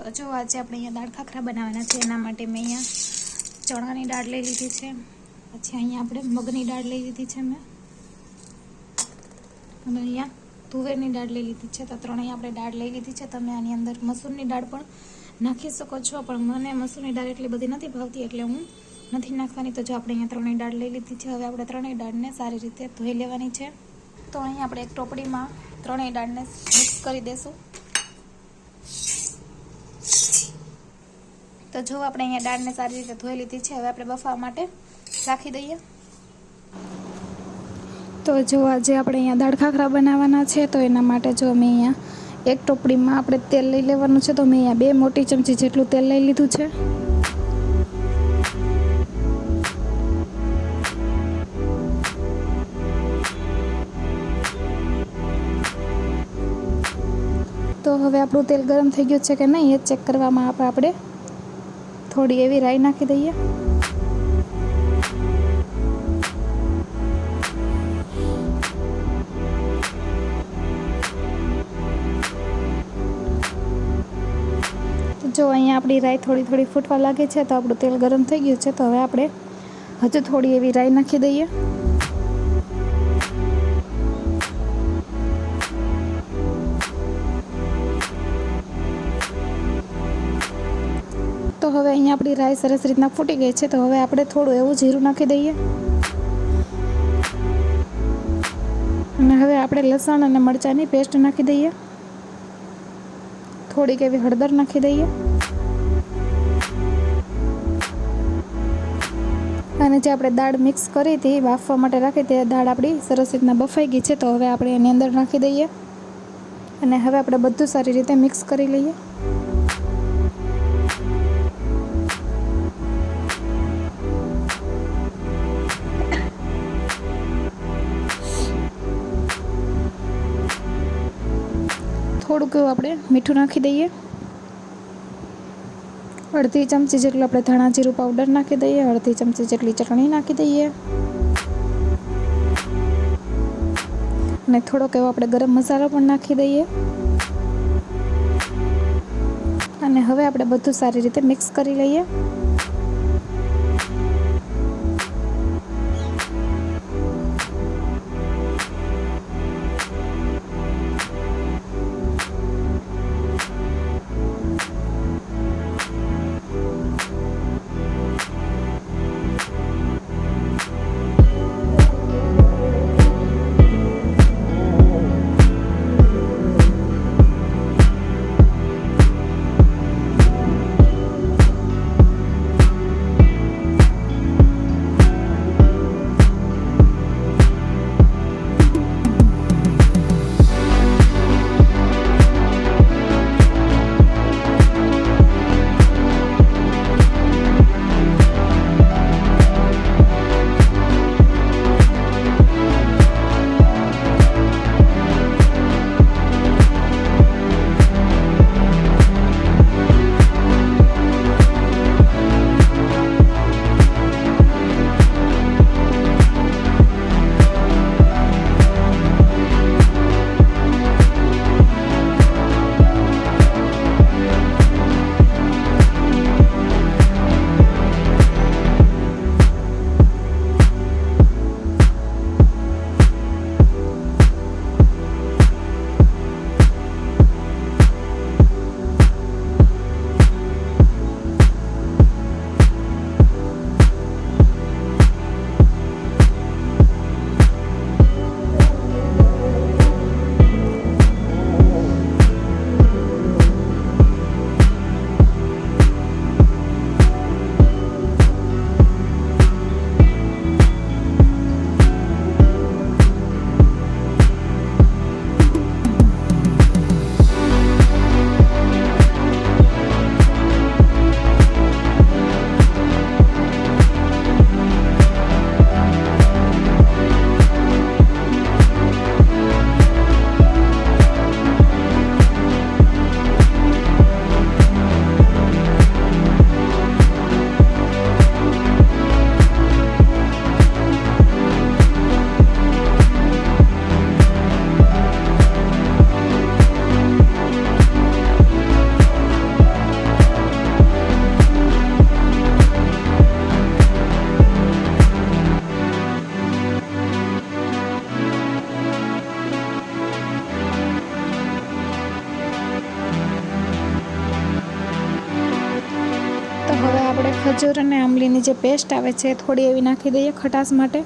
તો જો આજે આપણે અહીંયા દાળ ખાખરા બનાવવાના છે. એના માટે મેં અહીંયા ચણાની દાળ લઈ લીધી છે. પછી અહીંયા આપણે મગની દાળ લઈ લીધી છે મેં, અને અહીંયા તુવેરની દાળ લઈ લીધી છે. તો ત્રણેય આપણે દાળ લઈ લીધી છે. તમે આની અંદર મસૂરની દાળ પણ નાખી શકો છો, પણ મને મસૂરની દાળ એટલી બધી નથી ભાવતી એટલે હું નથી નાખવાની. તો જો આપણે અહીંયા ત્રણેય દાળ લઈ લીધી છે. હવે આપણે ત્રણેય દાળને સારી રીતે ધોઈ લેવાની છે. તો અહીંયા આપણે એક ટોપડીમાં ત્રણેય દાળને મિક્સ કરી દઈશું. તો જો આપણે અહીંયા દાળને સારી રીતે ધોઈ લીધી છે. હવે આપણે બફાવા માટે રાખી દઈએ. તો જો આજે આપણે અહીંયા દાળ ખાખરા બનાવવાના છે. તો એના માટે જો મેં અહીંયા એક ટોપડીમાં આપણે તેલ લઈ લેવાનું છે. તો મેં અહીંયા 2 મોટી ચમચી જેટલું તેલ લઈ લીધું છે. તો હવે આપણું તેલ ગરમ થઈ ગયું છે કે નહીં એ ચેક કરવામાં આપણે થોડી એવી રાઈ નાખી દઈએ. જો અહીંયા આપણી રાઈ થોડી ફૂટવા લાગે છે. તો આપણું તેલ ગરમ થઈ ગયું છે. તો હવે આપણે હજુ થોડી એવી રાઈ નાખી દઈએ. તો હવે અહીંયા આપણી રાઈ સરસ રીતના ફૂટી ગઈ છે. તો હવે આપણે થોડું એવું જીરું નાખી દઈએ, અને હવે આપણે લસણ અને મરચાંની પેસ્ટ નાખી દઈએ. થોડીક એવી હળદર નાખી દઈએ, અને જે આપણે દાળ મિક્સ કરી હતી બાફવા માટે રાખી તે દાળ આપણી સરસ રીતના બફાઈ ગઈ છે. તો હવે આપણે એની અંદર નાખી દઈએ, અને હવે આપણે બધું સારી રીતે મિક્સ કરી લઈએ. થોડુંક એવું આપણે મીઠું નાખી દઈએ. અડધી ચમચી જેટલું આપણે ધાણા જીરું પાવડર નાખી દઈએ. અડધી ચમચી જેટલી ચટણી નાખી દઈએ, અને થોડોક એવો આપણે ગરમ મસાલો પણ નાખી દઈએ. અને હવે આપણે બધું સારી રીતે મિક્સ કરી લઈએ. ખજૂર અને આંબલીની જે પેસ્ટ આવે છે થોડી એવી નાખી દઈએ ખટાશ માટે.